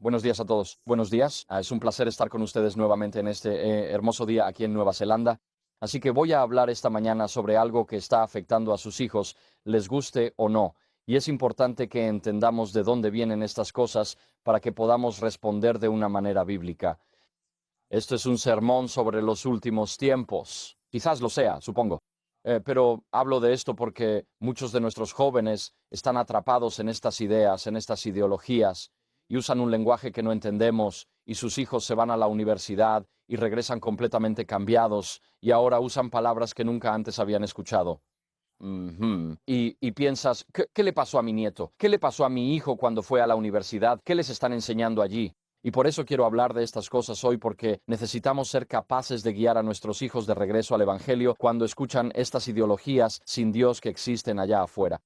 Buenos días a todos. Buenos días. Es un placer estar con ustedes nuevamente en este hermoso día aquí en Nueva Zelanda. Así que voy a hablar esta mañana sobre algo que está afectando a sus hijos, les guste o no. Y es importante que entendamos de dónde vienen estas cosas para que podamos responder de una manera bíblica. Esto es un sermón sobre los últimos tiempos. Quizás lo sea, supongo. Pero hablo de esto porque muchos de nuestros jóvenes están atrapados en estas ideas, en estas ideologías, y usan un lenguaje que no entendemos, y sus hijos se van a la universidad y regresan completamente cambiados, y ahora usan palabras que nunca antes habían escuchado. Y piensas, ¿qué le pasó a mi nieto? ¿Qué le pasó a mi hijo cuando fue a la universidad? ¿Qué les están enseñando allí? Y por eso quiero hablar de estas cosas hoy, porque necesitamos ser capaces de guiar a nuestros hijos de regreso al Evangelio cuando escuchan estas ideologías sin Dios que existen allá afuera.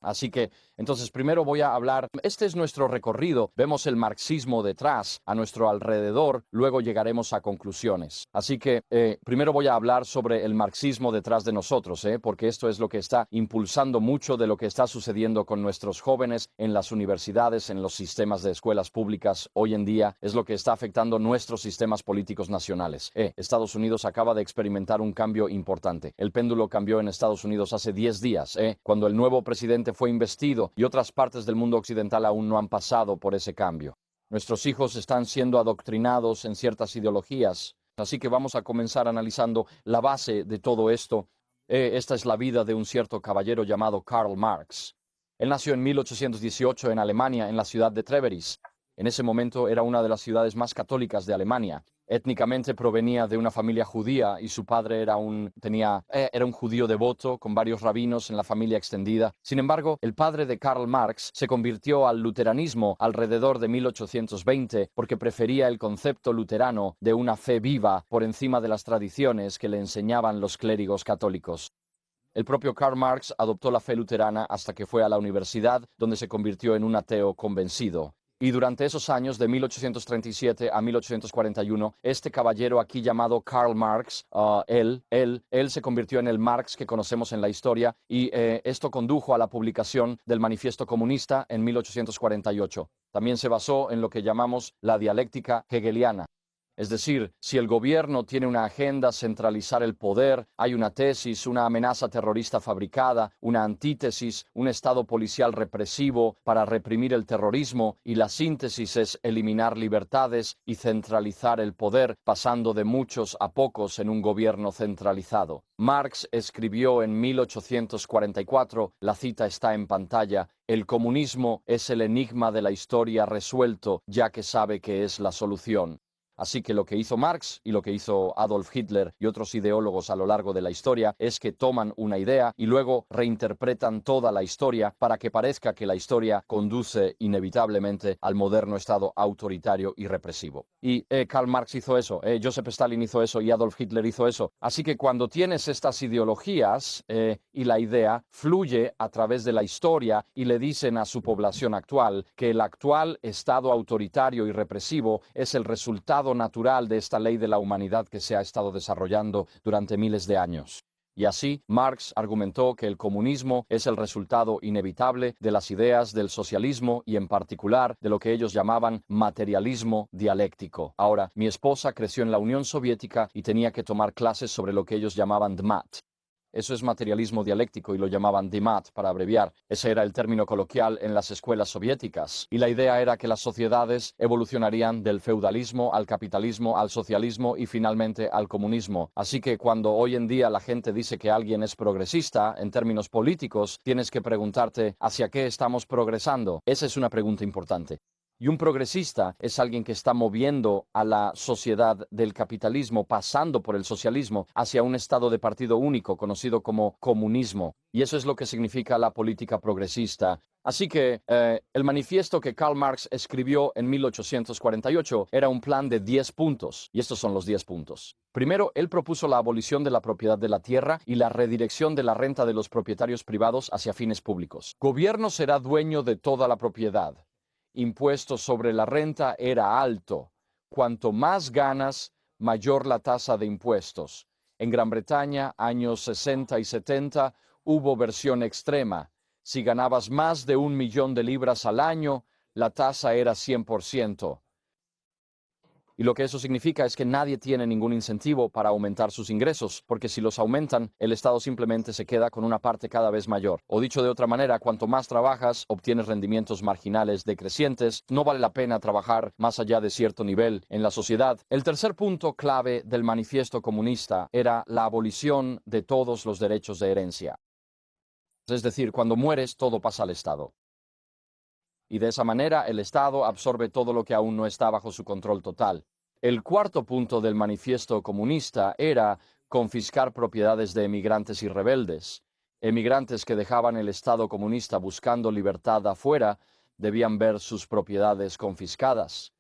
Así que, entonces, primero voy a hablar, este es nuestro recorrido, vemos el marxismo detrás, a nuestro alrededor, luego llegaremos a conclusiones. Así que, primero voy a hablar sobre el marxismo detrás de nosotros, porque esto es lo que está impulsando mucho de lo que está sucediendo con nuestros jóvenes en las universidades, en los sistemas de escuelas públicas hoy en día, es lo que está afectando nuestros sistemas políticos nacionales. Estados Unidos acaba de experimentar un cambio importante. El péndulo cambió en Estados Unidos hace 10 días, cuando el nuevo presidente fue investido y otras partes del mundo occidental aún no han pasado por ese cambio. Nuestros hijos están siendo adoctrinados en ciertas ideologías, así que vamos a comenzar analizando la base de todo esto. Esta es la vida de un cierto caballero llamado Karl Marx. Él nació en 1818 en Alemania, en la ciudad de Treveris. En ese momento era una de las ciudades más católicas de Alemania. Étnicamente provenía de una familia judía y su padre era un judío devoto con varios rabinos en la familia extendida. Sin embargo, el padre de Karl Marx se convirtió al luteranismo alrededor de 1820 porque prefería el concepto luterano de una fe viva por encima de las tradiciones que le enseñaban los clérigos católicos. El propio Karl Marx adoptó la fe luterana hasta que fue a la universidad, donde se convirtió en un ateo convencido. Y durante esos años, de 1837 a 1841, este caballero aquí llamado Karl Marx, él se convirtió en el Marx que conocemos en la historia, y esto condujo a la publicación del Manifiesto Comunista en 1848. También se basó en lo que llamamos la dialéctica hegeliana. Es decir, si el gobierno tiene una agenda centralizar el poder, hay una tesis, una amenaza terrorista fabricada, una antítesis, un estado policial represivo para reprimir el terrorismo, y la síntesis es eliminar libertades y centralizar el poder, pasando de muchos a pocos en un gobierno centralizado. Marx escribió en 1844, la cita está en pantalla: el comunismo es el enigma de la historia resuelto, ya que sabe que es la solución. Así que lo que hizo Marx y lo que hizo Adolf Hitler y otros ideólogos a lo largo de la historia es que toman una idea y luego reinterpretan toda la historia para que parezca que la historia conduce inevitablemente al moderno Estado autoritario y represivo. Y Karl Marx hizo eso, Joseph Stalin hizo eso y Adolf Hitler hizo eso. Así que cuando tienes estas ideologías y la idea fluye a través de la historia y le dicen a su población actual que el actual Estado autoritario y represivo es el resultado natural de esta ley de la humanidad que se ha estado desarrollando durante miles de años. Y así, Marx argumentó que el comunismo es el resultado inevitable de las ideas del socialismo y en particular de lo que ellos llamaban materialismo dialéctico. Ahora, mi esposa creció en la Unión Soviética y tenía que tomar clases sobre lo que ellos llamaban DMAT. Eso es materialismo dialéctico y lo llamaban DMAT para abreviar. Ese era el término coloquial en las escuelas soviéticas. Y la idea era que las sociedades evolucionarían del feudalismo al capitalismo, al socialismo y finalmente al comunismo. Así que cuando hoy en día la gente dice que alguien es progresista en términos políticos, tienes que preguntarte ¿hacia qué estamos progresando? Esa es una pregunta importante. Y un progresista es alguien que está moviendo a la sociedad del capitalismo, pasando por el socialismo, hacia un estado de partido único, conocido como comunismo. Y eso es lo que significa la política progresista. Así que el manifiesto que Karl Marx escribió en 1848 era un plan de 10 puntos, y estos son los 10 puntos. Primero, él propuso la abolición de la propiedad de la tierra y la redirección de la renta de los propietarios privados hacia fines públicos. Gobierno será dueño de toda la propiedad. Impuesto sobre la renta era alto. Cuanto más ganas, mayor la tasa de impuestos. En Gran Bretaña, años 60 y 70, hubo versión extrema. Si ganabas más de 1 millón de libras al año, la tasa era 100%. Y lo que eso significa es que nadie tiene ningún incentivo para aumentar sus ingresos, porque si los aumentan, el Estado simplemente se queda con una parte cada vez mayor. O dicho de otra manera, cuanto más trabajas, obtienes rendimientos marginales decrecientes, no vale la pena trabajar más allá de cierto nivel en la sociedad. El tercer punto clave del manifiesto comunista era la abolición de todos los derechos de herencia. Es decir, cuando mueres, todo pasa al Estado. Y de esa manera el Estado absorbe todo lo que aún no está bajo su control total. El cuarto punto del manifiesto comunista era confiscar propiedades de emigrantes y rebeldes. Emigrantes que dejaban el Estado comunista buscando libertad afuera debían ver sus propiedades confiscadas.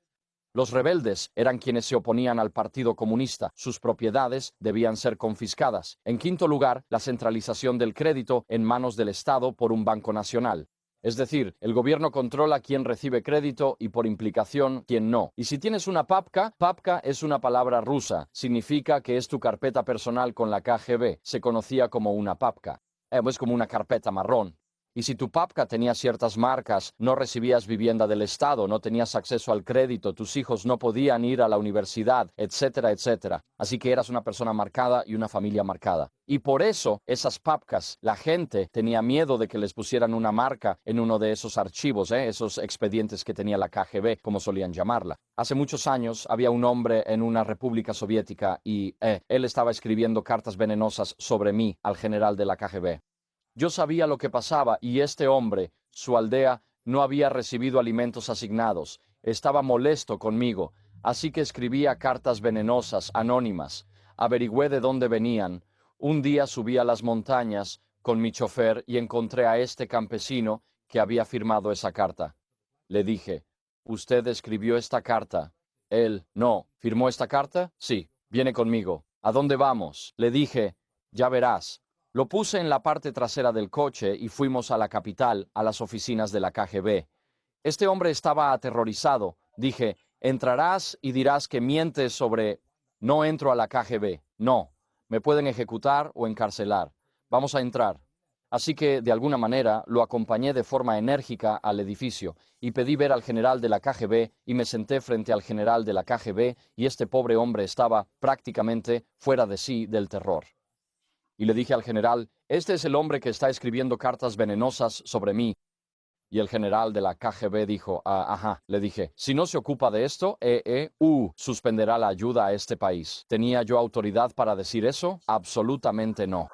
Los rebeldes eran quienes se oponían al Partido Comunista. Sus propiedades debían ser confiscadas. En quinto lugar, la centralización del crédito en manos del Estado por un banco nacional. Es decir, el gobierno controla quién recibe crédito y por implicación quién no. Y si tienes una papka, papka es una palabra rusa. Significa que es tu carpeta personal con la KGB. Se conocía como una papka. Es como una carpeta marrón. Y si tu papka tenía ciertas marcas, no recibías vivienda del Estado, no tenías acceso al crédito, tus hijos no podían ir a la universidad, etcétera, etcétera. Así que eras una persona marcada y una familia marcada. Y por eso, esas papkas, la gente tenía miedo de que les pusieran una marca en uno de esos archivos, esos expedientes que tenía la KGB, como solían llamarla. Hace muchos años había un hombre en una república soviética y él estaba escribiendo cartas venenosas sobre mí al general de la KGB. Yo sabía lo que pasaba y este hombre, su aldea, no había recibido alimentos asignados. Estaba molesto conmigo, así que escribía cartas venenosas, anónimas. Averigüé de dónde venían. Un día subí a las montañas con mi chofer y encontré a este campesino que había firmado esa carta. Le dije, ¿usted escribió esta carta? Él, no. ¿Firmó esta carta? Sí. Viene conmigo. ¿A dónde vamos? Le dije, ya verás. Lo puse en la parte trasera del coche y fuimos a la capital, a las oficinas de la KGB. Este hombre estaba aterrorizado. Dije, entrarás y dirás que mientes sobre... No entro a la KGB. No. Me pueden ejecutar o encarcelar. Vamos a entrar. Así que, de alguna manera, lo acompañé de forma enérgica al edificio y pedí ver al general de la KGB y me senté frente al general de la KGB y este pobre hombre estaba prácticamente fuera de sí del terror. Y le dije al general, este es el hombre que está escribiendo cartas venenosas sobre mí. Y el general de la KGB dijo, ajá, le dije, si no se ocupa de esto, suspenderá la ayuda a este país. ¿Tenía yo autoridad para decir eso? Absolutamente no.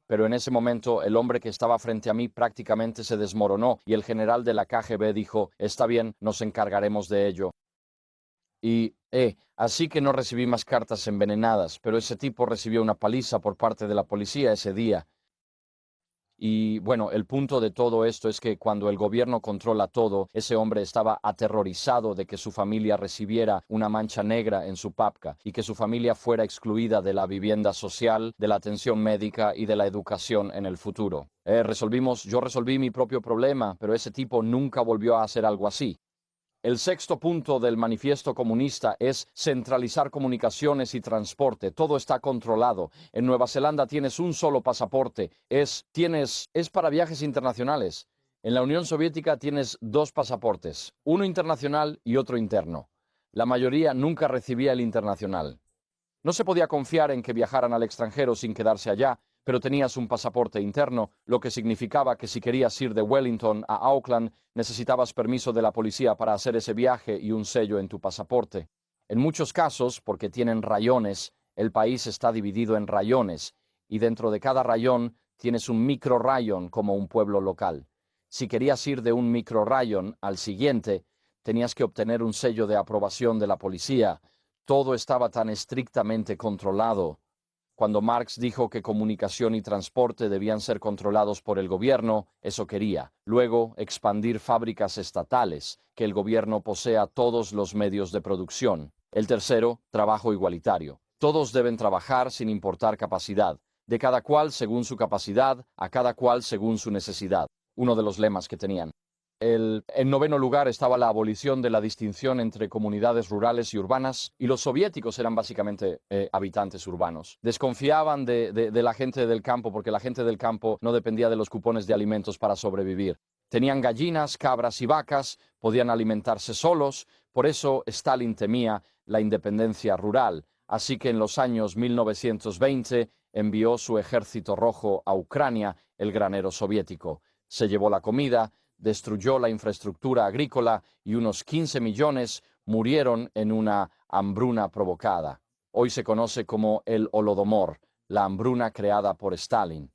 Pero en ese momento el hombre que estaba frente a mí prácticamente se desmoronó y el general de la KGB dijo, está bien, nos encargaremos de ello. Y, así que no recibí más cartas envenenadas, pero ese tipo recibió una paliza por parte de la policía ese día. Y bueno, el punto de todo esto es que cuando el gobierno controla todo, ese hombre estaba aterrorizado de que su familia recibiera una mancha negra en su papka y que su familia fuera excluida de la vivienda social, de la atención médica y de la educación en el futuro. Yo resolví mi propio problema, pero ese tipo nunca volvió a hacer algo así. El sexto punto del manifiesto comunista es centralizar comunicaciones y transporte. Todo está controlado. En Nueva Zelanda tienes un solo pasaporte. Es para viajes internacionales. En la Unión Soviética tienes dos pasaportes, uno internacional y otro interno. La mayoría nunca recibía el internacional. No se podía confiar en que viajaran al extranjero sin quedarse allá, pero tenías un pasaporte interno, lo que significaba que si querías ir de Wellington a Auckland, necesitabas permiso de la policía para hacer ese viaje y un sello en tu pasaporte. En muchos casos, porque tienen rayones, el país está dividido en rayones, y dentro de cada rayón tienes un microrrayón como un pueblo local. Si querías ir de un microrrayón al siguiente, tenías que obtener un sello de aprobación de la policía. Todo estaba tan estrictamente controlado. Cuando Marx dijo que comunicación y transporte debían ser controlados por el gobierno, eso quería. Luego, expandir fábricas estatales, que el gobierno posea todos los medios de producción. El tercero, trabajo igualitario. Todos deben trabajar sin importar capacidad, de cada cual según su capacidad, a cada cual según su necesidad. Uno de los lemas que tenían. En noveno lugar estaba la abolición de la distinción entre comunidades rurales y urbanas, y los soviéticos eran básicamente habitantes urbanos. Desconfiaban de la gente del campo porque la gente del campo no dependía de los cupones de alimentos para sobrevivir. Tenían gallinas, cabras y vacas, podían alimentarse solos, por eso Stalin temía la independencia rural. Así que en los años 1920 envió su ejército rojo a Ucrania, el granero soviético. Se llevó la comida, destruyó la infraestructura agrícola y unos 15 millones murieron en una hambruna provocada. Hoy se conoce como el Holodomor, la hambruna creada por Stalin.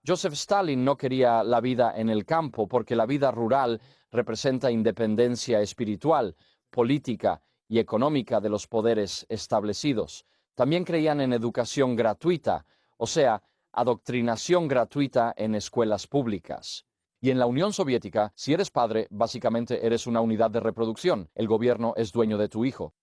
Joseph Stalin no quería la vida en el campo porque la vida rural representa independencia espiritual, política y económica de los poderes establecidos. También creían en educación gratuita, o sea, adoctrinación gratuita en escuelas públicas. Y en la Unión Soviética, si eres padre, básicamente eres una unidad de reproducción. El gobierno es dueño de tu hijo.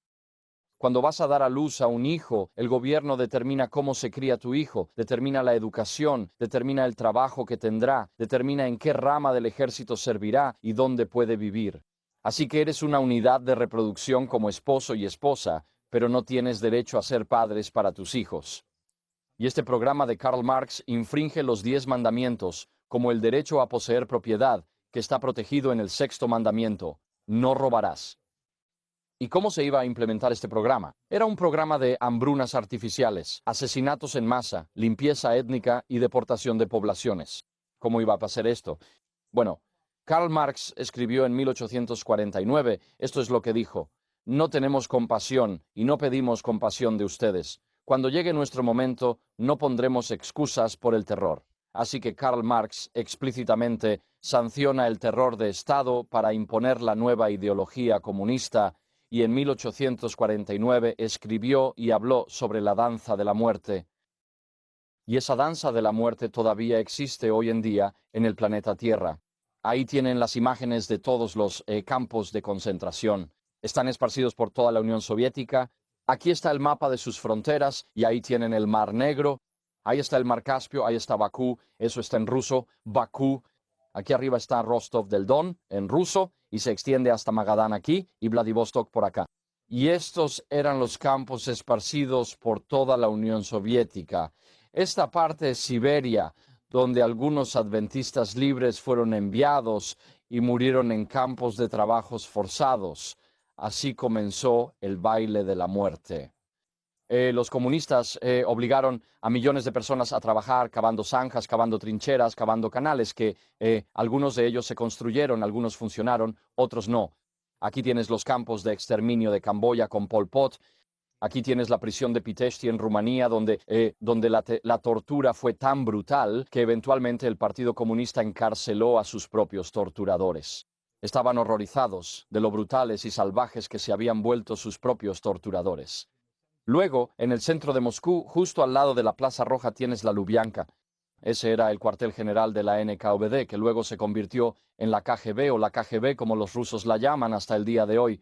Cuando vas a dar a luz a un hijo, el gobierno determina cómo se cría tu hijo, determina la educación, determina el trabajo que tendrá, determina en qué rama del ejército servirá y dónde puede vivir. Así que eres una unidad de reproducción como esposo y esposa, pero no tienes derecho a ser padres para tus hijos. Y este programa de Karl Marx infringe los 10 mandamientos, como el derecho a poseer propiedad, que está protegido en el sexto mandamiento: no robarás. ¿Y cómo se iba a implementar este programa? Era un programa de hambrunas artificiales, asesinatos en masa, limpieza étnica y deportación de poblaciones. ¿Cómo iba a pasar esto? Bueno, Karl Marx escribió en 1849, esto es lo que dijo: no tenemos compasión y no pedimos compasión de ustedes. Cuando llegue nuestro momento, no pondremos excusas por el terror. Así que Karl Marx explícitamente sanciona el terror de Estado para imponer la nueva ideología comunista, y en 1849 escribió y habló sobre la danza de la muerte. Y esa danza de la muerte todavía existe hoy en día en el planeta Tierra. Ahí tienen las imágenes de todos los campos de concentración. Están esparcidos por toda la Unión Soviética. Aquí está el mapa de sus fronteras y ahí tienen el Mar Negro. Ahí está el Mar Caspio, ahí está Bakú, eso está en ruso, Bakú. Aquí arriba está Rostov del Don, en ruso, y se extiende hasta Magadán aquí y Vladivostok por acá. Y estos eran los campos esparcidos por toda la Unión Soviética. Esta parte es Siberia, donde algunos adventistas libres fueron enviados y murieron en campos de trabajos forzados. Así comenzó el baile de la muerte. Los comunistas obligaron a millones de personas a trabajar cavando zanjas, cavando trincheras, cavando canales, que algunos de ellos se construyeron, algunos funcionaron, otros no. Aquí tienes los campos de exterminio de Camboya con Pol Pot. Aquí tienes la prisión de Pitești en Rumanía, donde la tortura fue tan brutal que eventualmente el Partido Comunista encarceló a sus propios torturadores. Estaban horrorizados de lo brutales y salvajes que se habían vuelto sus propios torturadores. Luego, en el centro de Moscú, justo al lado de la Plaza Roja, tienes la Lubyanka. Ese era el cuartel general de la NKVD, que luego se convirtió en la KGB o la KGB, como los rusos la llaman hasta el día de hoy.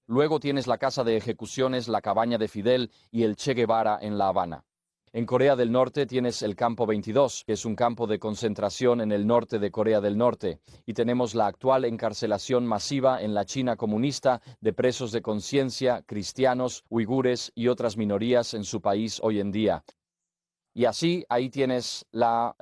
Luego tienes la casa de ejecuciones, la cabaña de Fidel y el Che Guevara en La Habana. En Corea del Norte tienes el Campo 22, que es un campo de concentración en el norte de Corea del Norte, y tenemos la actual encarcelación masiva en la China comunista de presos de conciencia, cristianos, uigures y otras minorías en su país hoy en día. Y así, ahí tienes la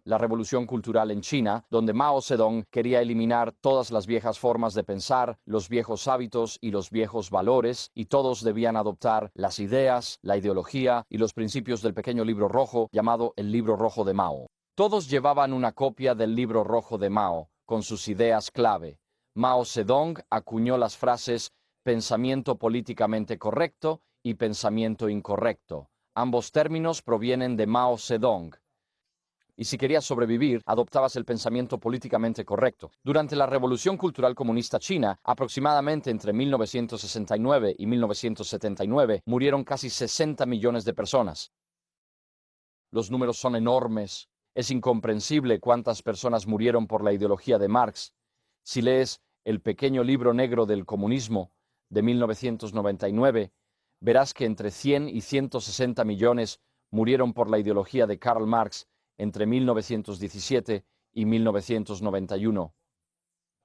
revolución cultural en China, donde Mao Zedong quería eliminar todas las viejas formas de pensar, los viejos hábitos y los viejos valores, y todos debían adoptar las ideas, la ideología y los principios del pequeño libro rojo, llamado el Libro Rojo de Mao. Todos llevaban una copia del Libro Rojo de Mao, con sus ideas clave. Mao Zedong acuñó las frases pensamiento políticamente correcto y pensamiento incorrecto. Ambos términos provienen de Mao Zedong. Y si querías sobrevivir, adoptabas el pensamiento políticamente correcto. Durante la Revolución Cultural Comunista China, aproximadamente entre 1969 y 1979, murieron casi 60 millones de personas. Los números son enormes. Es incomprensible cuántas personas murieron por la ideología de Marx. Si lees El pequeño libro negro del comunismo, de 1999, verás que entre 100 y 160 millones murieron por la ideología de Karl Marx entre 1917 y 1991.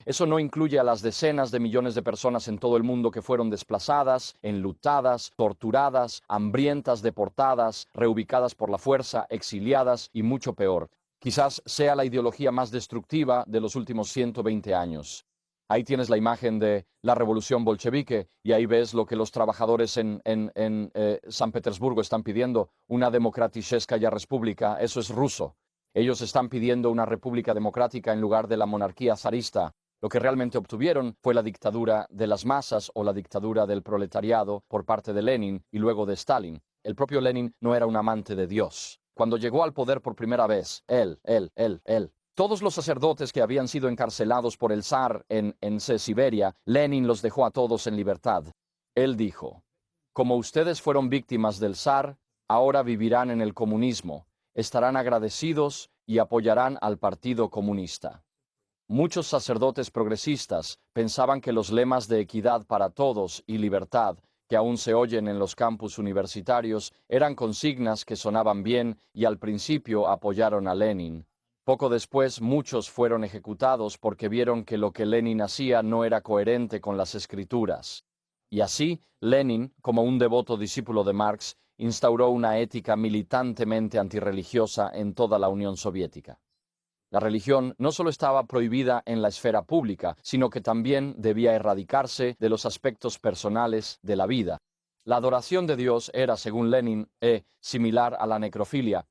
Eso no incluye a las decenas de millones de personas en todo el mundo que fueron desplazadas, enlutadas, torturadas, hambrientas, deportadas, reubicadas por la fuerza, exiliadas y mucho peor. Quizás sea la ideología más destructiva de los últimos 120 años. Ahí tienes la imagen de la revolución bolchevique y ahí ves lo que los trabajadores en San Petersburgo están pidiendo, una demokraticheskaya república. Eso es ruso. Ellos están pidiendo una república democrática en lugar de la monarquía zarista. Lo que realmente obtuvieron fue la dictadura de las masas o la dictadura del proletariado por parte de Lenin y luego de Stalin. El propio Lenin no era un amante de Dios. Cuando llegó al poder por primera vez, todos los sacerdotes que habían sido encarcelados por el zar en Siberia, Lenin los dejó a todos en libertad. Él dijo: como ustedes fueron víctimas del zar, ahora vivirán en el comunismo, estarán agradecidos y apoyarán al Partido Comunista. Muchos sacerdotes progresistas pensaban que los lemas de equidad para todos y libertad, que aún se oyen en los campus universitarios, eran consignas que sonaban bien y al principio apoyaron a Lenin. Poco después, muchos fueron ejecutados porque vieron que lo que Lenin hacía no era coherente con las escrituras. Y así, Lenin, como un devoto discípulo de Marx, instauró una ética militantemente antirreligiosa en toda la Unión Soviética. La religión no solo estaba prohibida en la esfera pública, sino que también debía erradicarse de los aspectos personales de la vida. La adoración de Dios era, según Lenin, similar a la necrofilia.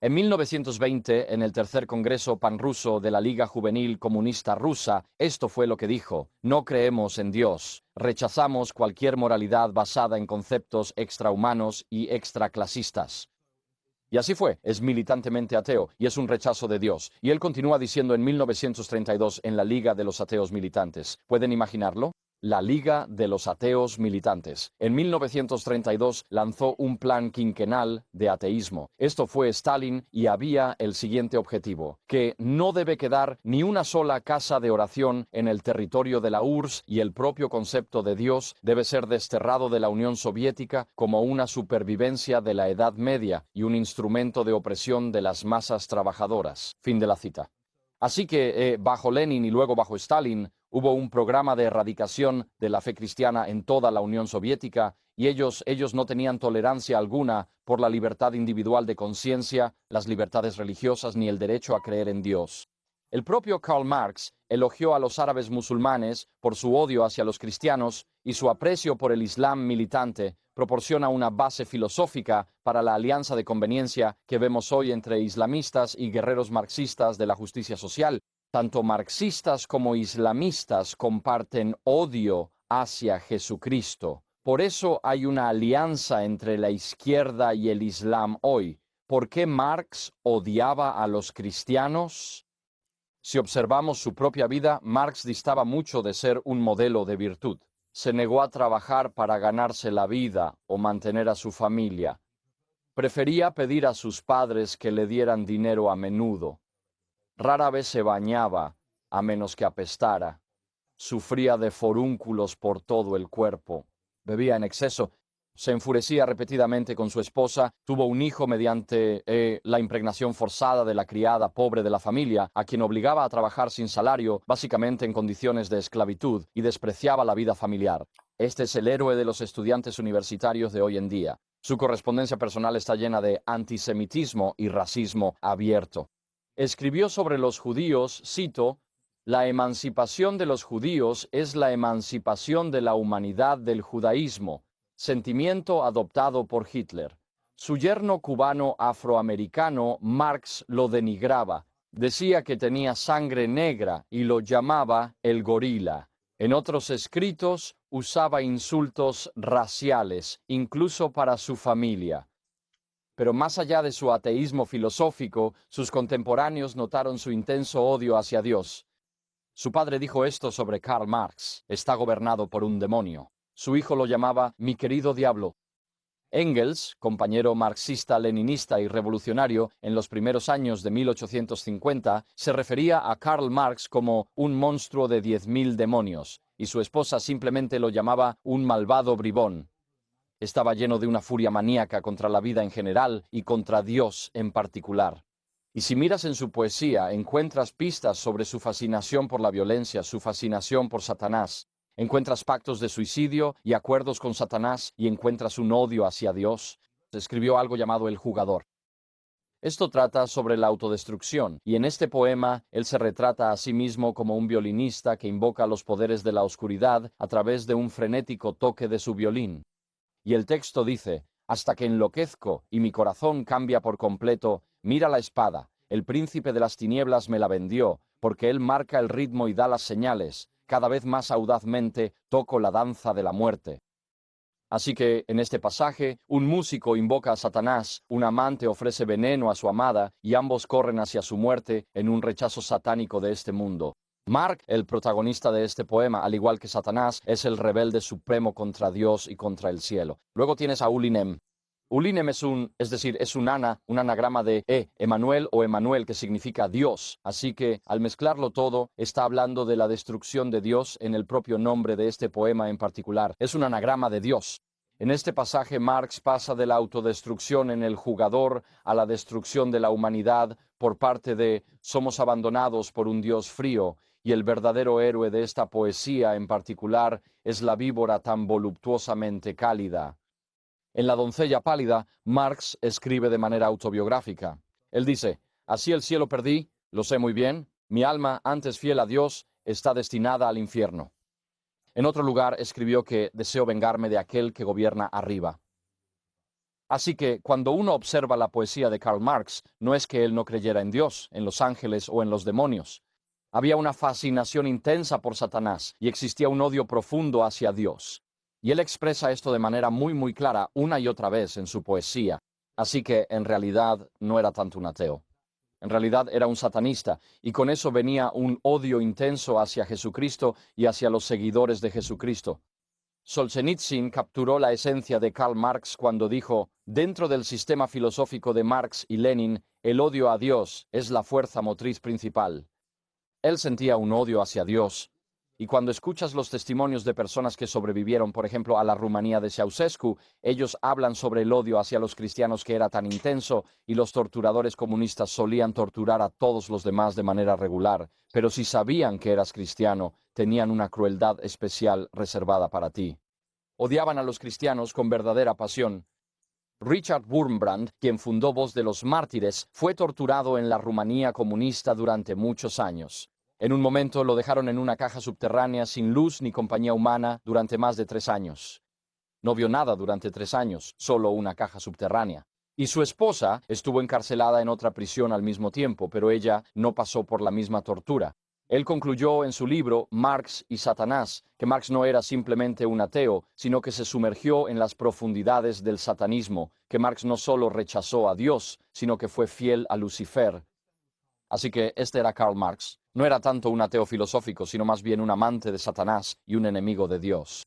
En 1920, en el tercer Congreso Panruso de la Liga Juvenil Comunista Rusa, esto fue lo que dijo: no creemos en Dios, rechazamos cualquier moralidad basada en conceptos extrahumanos y extraclasistas. Y así fue, es militantemente ateo y es un rechazo de Dios. Y él continúa diciendo en 1932 en la Liga de los Ateos Militantes. ¿Pueden imaginarlo? La Liga de los Ateos Militantes. En 1932 lanzó un plan quinquenal de ateísmo. Esto fue Stalin y había el siguiente objetivo: que no debe quedar ni una sola casa de oración en el territorio de la URSS y el propio concepto de Dios debe ser desterrado de la Unión Soviética como una supervivencia de la Edad Media y un instrumento de opresión de las masas trabajadoras. Fin de la cita. Así que bajo Lenin y luego bajo Stalin hubo un programa de erradicación de la fe cristiana en toda la Unión Soviética y ellos no tenían tolerancia alguna por la libertad individual de conciencia, las libertades religiosas ni el derecho a creer en Dios. El propio Karl Marx elogió a los árabes musulmanes por su odio hacia los cristianos y su aprecio por el Islam militante proporciona una base filosófica para la alianza de conveniencia que vemos hoy entre islamistas y guerreros marxistas de la justicia social. Tanto marxistas como islamistas comparten odio hacia Jesucristo. Por eso hay una alianza entre la izquierda y el Islam hoy. ¿Por qué Marx odiaba a los cristianos? Si observamos su propia vida, Marx distaba mucho de ser un modelo de virtud. Se negó a trabajar para ganarse la vida o mantener a su familia. Prefería pedir a sus padres que le dieran dinero a menudo. Rara vez se bañaba, a menos que apestara. Sufría de forúnculos por todo el cuerpo. Bebía en exceso. Se enfurecía repetidamente con su esposa, tuvo un hijo mediante la impregnación forzada de la criada pobre de la familia, a quien obligaba a trabajar sin salario, básicamente en condiciones de esclavitud, y despreciaba la vida familiar. Este es el héroe de los estudiantes universitarios de hoy en día. Su correspondencia personal está llena de antisemitismo y racismo abierto. Escribió sobre los judíos, cito: la emancipación de los judíos es la emancipación de la humanidad del judaísmo, sentimiento adoptado por Hitler. Su yerno cubano afroamericano, Marx, lo denigraba. Decía que tenía sangre negra y lo llamaba el gorila. En otros escritos usaba insultos raciales, incluso para su familia. Pero más allá de su ateísmo filosófico, sus contemporáneos notaron su intenso odio hacia Dios. Su padre dijo esto sobre Karl Marx: está gobernado por un demonio. Su hijo lo llamaba mi querido diablo. Engels, compañero marxista-leninista y revolucionario en los primeros años de 1850, se refería a Karl Marx como un monstruo de 10.000 demonios, y su esposa simplemente lo llamaba un malvado bribón. Estaba lleno de una furia maníaca contra la vida en general y contra Dios en particular. Y si miras en su poesía, encuentras pistas sobre su fascinación por la violencia, su fascinación por Satanás. Encuentras pactos de suicidio y acuerdos con Satanás y encuentras un odio hacia Dios. Escribió algo llamado El Jugador. Esto trata sobre la autodestrucción, y en este poema él se retrata a sí mismo como un violinista que invoca los poderes de la oscuridad a través de un frenético toque de su violín. Y el texto dice: hasta que enloquezco y mi corazón cambia por completo, mira la espada, el príncipe de las tinieblas me la vendió, porque él marca el ritmo y da las señales, cada vez más audazmente toco la danza de la muerte. Así que, en este pasaje, un músico invoca a Satanás, un amante ofrece veneno a su amada, y ambos corren hacia su muerte en un rechazo satánico de este mundo. Mark, el protagonista de este poema, al igual que Satanás, es el rebelde supremo contra Dios y contra el cielo. Luego tienes a Ulinem. Ulinem es un anagrama de Emanuel o Emanuel, que significa Dios. Así que, al mezclarlo todo, está hablando de la destrucción de Dios en el propio nombre de este poema en particular. Es un anagrama de Dios. En este pasaje, Marx pasa de la autodestrucción en el jugador a la destrucción de la humanidad por parte de somos abandonados por un Dios frío, y el verdadero héroe de esta poesía en particular es la víbora tan voluptuosamente cálida. En La doncella pálida, Marx escribe de manera autobiográfica. Él dice: así el cielo perdí, lo sé muy bien, mi alma, antes fiel a Dios, está destinada al infierno. En otro lugar escribió que deseo vengarme de aquel que gobierna arriba. Así que cuando uno observa la poesía de Karl Marx, no es que él no creyera en Dios, en los ángeles o en los demonios. Había una fascinación intensa por Satanás y existía un odio profundo hacia Dios. Y él expresa esto de manera muy clara una y otra vez en su poesía. Así que en realidad no era tanto un ateo. En realidad era un satanista, y con eso venía un odio intenso hacia Jesucristo y hacia los seguidores de Jesucristo. Solzhenitsyn capturó la esencia de Karl Marx cuando dijo: dentro del sistema filosófico de Marx y Lenin, el odio a Dios es la fuerza motriz principal. Él sentía un odio hacia Dios. Y cuando escuchas los testimonios de personas que sobrevivieron, por ejemplo, a la Rumanía de Ceausescu, ellos hablan sobre el odio hacia los cristianos que era tan intenso, y los torturadores comunistas solían torturar a todos los demás de manera regular, pero si sabían que eras cristiano, tenían una crueldad especial reservada para ti. Odiaban a los cristianos con verdadera pasión. Richard Wurmbrand, quien fundó Voz de los Mártires, fue torturado en la Rumanía comunista durante muchos años. En un momento lo dejaron en una caja subterránea sin luz ni compañía humana durante más de 3 años. No vio nada durante 3 años, solo una caja subterránea. Y su esposa estuvo encarcelada en otra prisión al mismo tiempo, pero ella no pasó por la misma tortura. Él concluyó en su libro Marx y Satanás que Marx no era simplemente un ateo, sino que se sumergió en las profundidades del satanismo, que Marx no solo rechazó a Dios, sino que fue fiel a Lucifer. Así que este era Karl Marx. No era tanto un ateo filosófico, sino más bien un amante de Satanás y un enemigo de Dios.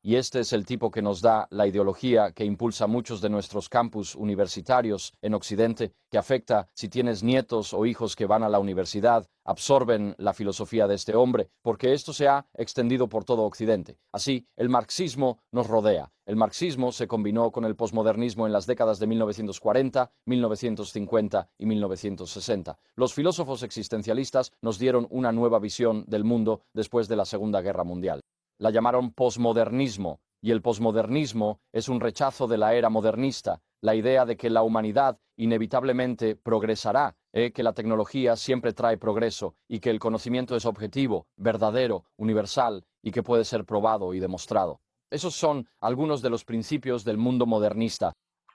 Y este es el tipo que nos da la ideología que impulsa muchos de nuestros campus universitarios en Occidente, que afecta si tienes nietos o hijos que van a la universidad, absorben la filosofía de este hombre, porque esto se ha extendido por todo Occidente. Así, el marxismo nos rodea. El marxismo se combinó con el posmodernismo en las décadas de 1940, 1950 y 1960. Los filósofos existencialistas nos dieron una nueva visión del mundo después de la Segunda Guerra Mundial. La llamaron posmodernismo, y el posmodernismo es un rechazo de la era modernista, la idea de que la humanidad inevitablemente progresará, que la tecnología siempre trae progreso y que el conocimiento es objetivo, verdadero, universal y que puede ser probado y demostrado. Esos son algunos de los principios del mundo modernista.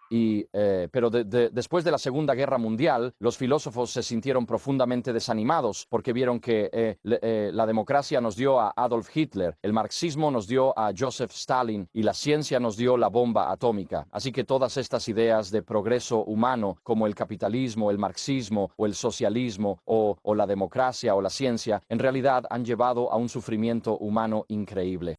Pero después de la Segunda Guerra Mundial, los filósofos se sintieron profundamente desanimados porque vieron que la democracia nos dio a Adolf Hitler, el marxismo nos dio a Joseph Stalin y la ciencia nos dio la bomba atómica. Así que todas estas ideas de progreso humano, como el capitalismo, el marxismo o el socialismo o la democracia o la ciencia, en realidad han llevado a un sufrimiento humano increíble.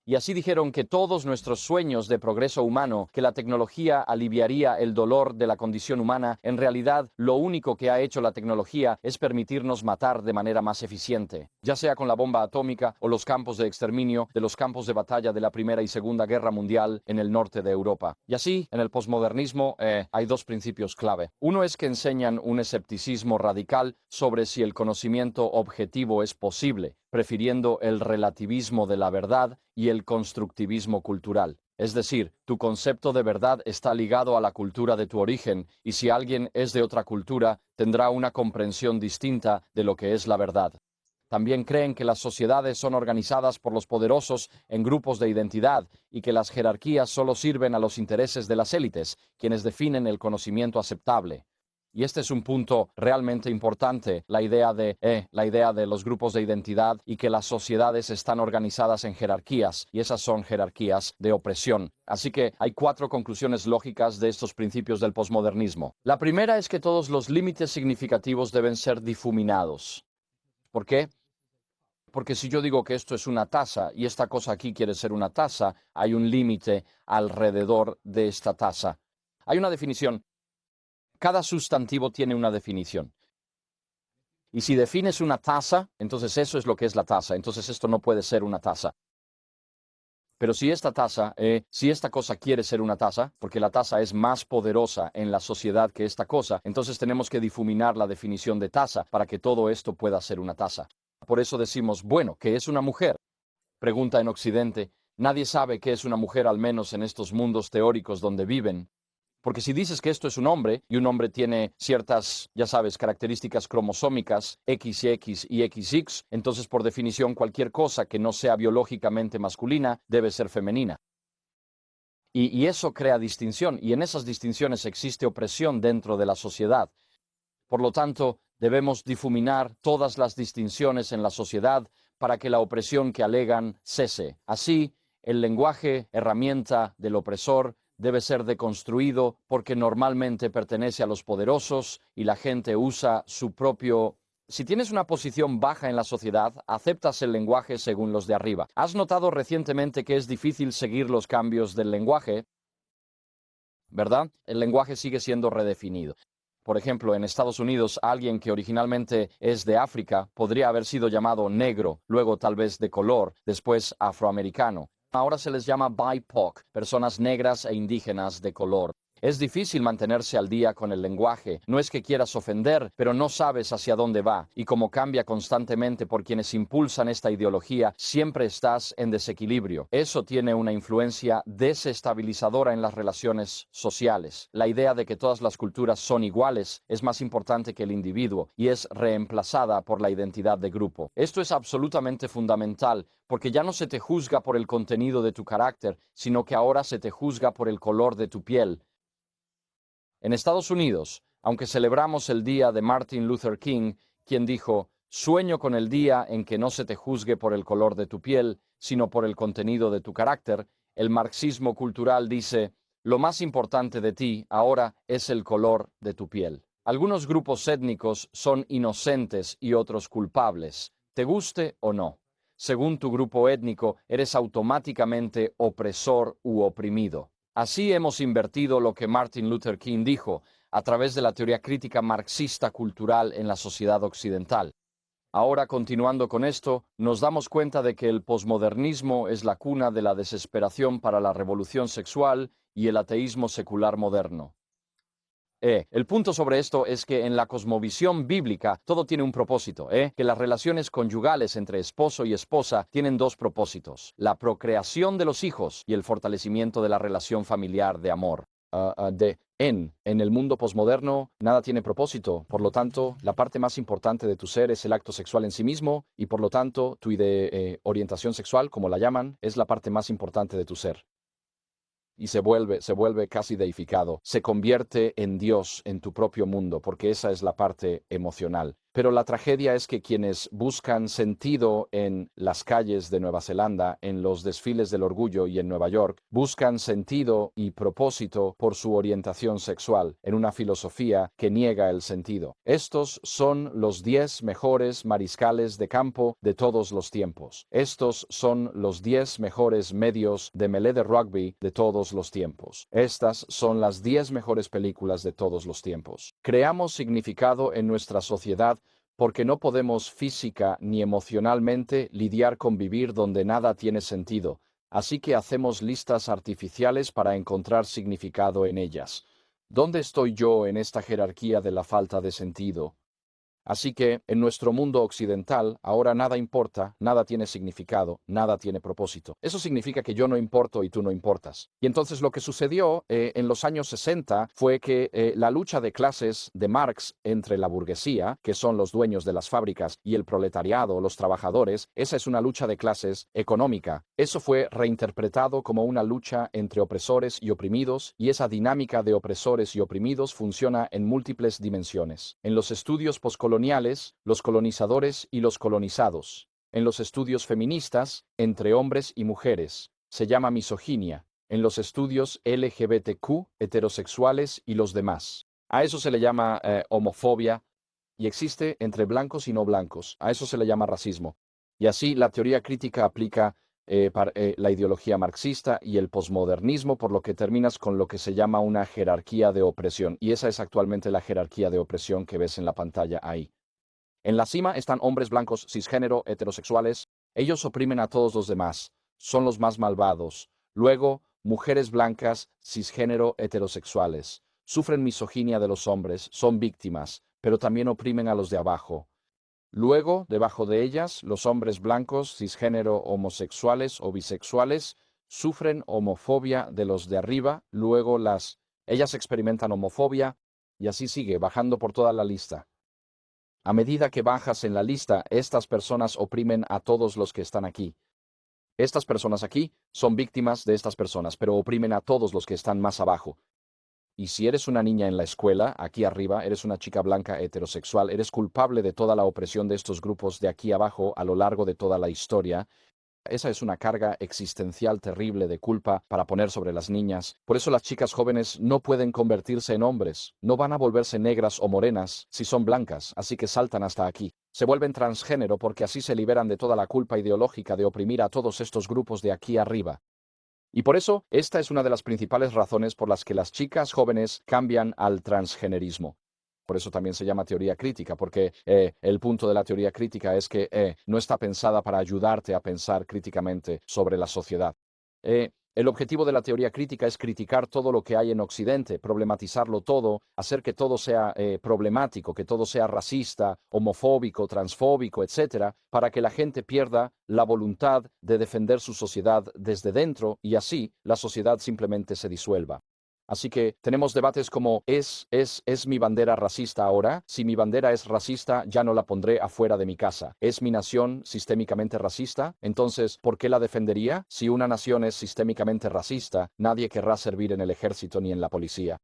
Y así dijeron que todos nuestros sueños de progreso humano, que la tecnología aliviaría el dolor de la condición humana, en realidad lo único que ha hecho la tecnología es permitirnos matar de manera más eficiente, ya sea con la bomba atómica o los campos de exterminio de los campos de batalla de la Primera y Segunda Guerra Mundial en el norte de Europa. Y así, en el posmodernismo hay dos principios clave. Uno es que enseñan un escepticismo radical sobre si el conocimiento objetivo es posible, prefiriendo el relativismo de la verdad y el constructivismo cultural. Es decir, tu concepto de verdad está ligado a la cultura de tu origen, y si alguien es de otra cultura, tendrá una comprensión distinta de lo que es la verdad. También creen que las sociedades son organizadas por los poderosos en grupos de identidad y que las jerarquías solo sirven a los intereses de las élites, quienes definen el conocimiento aceptable. Y este es un punto realmente importante, la idea de los grupos de identidad y que las sociedades están organizadas en jerarquías, y esas son jerarquías de opresión. Así que hay 4 conclusiones lógicas de estos principios del posmodernismo. La primera es que todos los límites significativos deben ser difuminados. ¿Por qué? Porque si yo digo que esto es una taza y esta cosa aquí quiere ser una taza, hay un límite alrededor de esta taza. Hay una definición. Cada sustantivo tiene una definición. Y si defines una taza, entonces eso es lo que es la taza. Entonces esto no puede ser una taza. Pero si esta taza, si esta cosa quiere ser una taza, porque la taza es más poderosa en la sociedad que esta cosa, entonces tenemos que difuminar la definición de taza para que todo esto pueda ser una taza. Por eso decimos, bueno, ¿qué es una mujer? Pregunta en Occidente. Nadie sabe qué es una mujer, al menos en estos mundos teóricos donde viven. Porque si dices que esto es un hombre, y un hombre tiene ciertas, ya sabes, características cromosómicas, XX y XX, entonces por definición cualquier cosa que no sea biológicamente masculina debe ser femenina. Y eso crea distinción, y en esas distinciones existe opresión dentro de la sociedad. Por lo tanto, debemos difuminar todas las distinciones en la sociedad para que la opresión que alegan cese. Así, el lenguaje, herramienta del opresor, debe ser deconstruido porque normalmente pertenece a los poderosos y la gente usa su propio... Si tienes una posición baja en la sociedad, aceptas el lenguaje según los de arriba. ¿Has notado recientemente que es difícil seguir los cambios del lenguaje? ¿Verdad? El lenguaje sigue siendo redefinido. Por ejemplo, en Estados Unidos, alguien que originalmente es de África podría haber sido llamado negro, luego tal vez de color, después afroamericano. Ahora se les llama BIPOC, personas negras e indígenas de color. Es difícil mantenerse al día con el lenguaje. No es que quieras ofender, pero no sabes hacia dónde va. Y como cambia constantemente por quienes impulsan esta ideología, siempre estás en desequilibrio. Eso tiene una influencia desestabilizadora en las relaciones sociales. La idea de que todas las culturas son iguales es más importante que el individuo y es reemplazada por la identidad de grupo. Esto es absolutamente fundamental porque ya no se te juzga por el contenido de tu carácter, sino que ahora se te juzga por el color de tu piel. En Estados Unidos, aunque celebramos el día de Martin Luther King, quien dijo, sueño con el día en que no se te juzgue por el color de tu piel, sino por el contenido de tu carácter, el marxismo cultural dice, lo más importante de ti ahora es el color de tu piel. Algunos grupos étnicos son inocentes y otros culpables, te guste o no. Según tu grupo étnico, eres automáticamente opresor u oprimido. Así hemos invertido lo que Martin Luther King dijo a través de la teoría crítica marxista cultural en la sociedad occidental. Ahora, continuando con esto, nos damos cuenta de que el posmodernismo es la cuna de la desesperación para la revolución sexual y el ateísmo secular moderno. El punto sobre esto es que en la cosmovisión bíblica todo tiene un propósito, que las relaciones conyugales entre esposo y esposa tienen 2 propósitos, la procreación de los hijos y el fortalecimiento de la relación familiar de amor. En el mundo posmoderno nada tiene propósito, por lo tanto, la parte más importante de tu ser es el acto sexual en sí mismo y por lo tanto, tu orientación sexual, como la llaman, es la parte más importante de tu ser. Y se vuelve casi deificado, se convierte en Dios en tu propio mundo, porque esa es la parte emocional. Pero la tragedia es que quienes buscan sentido en las calles de Nueva Zelanda, en los desfiles del orgullo y en Nueva York, buscan sentido y propósito por su orientación sexual, en una filosofía que niega el sentido. Estos son los 10 mejores mariscales de campo de todos los tiempos. Estos son los 10 mejores medios de melee de rugby de todos los tiempos. Estas son las 10 mejores películas de todos los tiempos. Creamos significado en nuestra sociedad porque no podemos física ni emocionalmente lidiar con vivir donde nada tiene sentido, así que hacemos listas artificiales para encontrar significado en ellas. ¿Dónde estoy yo en esta jerarquía de la falta de sentido? Así que en nuestro mundo occidental ahora nada importa, nada tiene significado, nada tiene propósito. Eso significa que yo no importo y tú no importas. Y entonces lo que sucedió en los años 60 fue que la lucha de clases de Marx entre la burguesía, que son los dueños de las fábricas, y el proletariado, los trabajadores, esa es una lucha de clases económica. Eso fue reinterpretado como una lucha entre opresores y oprimidos, y esa dinámica de opresores y oprimidos funciona en múltiples dimensiones. En los estudios postcoloniales, los colonizadores y los colonizados. En los estudios feministas, entre hombres y mujeres, se llama misoginia. En los estudios LGBTQ, heterosexuales y los demás. A eso se le llama homofobia y existe entre blancos y no blancos. A eso se le llama racismo. Y así la teoría crítica aplica la ideología marxista y el posmodernismo, por lo que terminas con lo que se llama una jerarquía de opresión. Y esa es actualmente la jerarquía de opresión que ves en la pantalla ahí. En la cima están hombres blancos, cisgénero, heterosexuales. Ellos oprimen a todos los demás. Son los más malvados. Luego, mujeres blancas, cisgénero, heterosexuales. Sufren misoginia de los hombres, son víctimas, pero también oprimen a los de abajo. Luego, debajo de ellas, los hombres blancos, cisgénero, homosexuales o bisexuales, sufren homofobia de los de arriba. Luego, ellas experimentan homofobia y así sigue, bajando por toda la lista. A medida que bajas en la lista, estas personas oprimen a todos los que están aquí. Estas personas aquí son víctimas de estas personas, pero oprimen a todos los que están más abajo. Y si eres una niña en la escuela, aquí arriba, eres una chica blanca heterosexual, eres culpable de toda la opresión de estos grupos de aquí abajo a lo largo de toda la historia. Esa es una carga existencial terrible de culpa para poner sobre las niñas. Por eso las chicas jóvenes no pueden convertirse en hombres. No van a volverse negras o morenas si son blancas, así que saltan hasta aquí. Se vuelven transgénero porque así se liberan de toda la culpa ideológica de oprimir a todos estos grupos de aquí arriba. Y por eso, esta es una de las principales razones por las que las chicas jóvenes cambian al transgenerismo. Por eso también se llama teoría crítica, porque el punto de la teoría crítica es que no está pensada para ayudarte a pensar críticamente sobre la sociedad. El objetivo de la teoría crítica es criticar todo lo que hay en Occidente, problematizarlo todo, hacer que todo sea problemático, que todo sea racista, homofóbico, transfóbico, etcétera, para que la gente pierda la voluntad de defender su sociedad desde dentro y así la sociedad simplemente se disuelva. Así que tenemos debates como ¿es mi bandera racista ahora? Si mi bandera es racista, ya no la pondré afuera de mi casa. ¿Es mi nación sistémicamente racista? Entonces, ¿por qué la defendería? Si una nación es sistémicamente racista, nadie querrá servir en el ejército ni en la policía.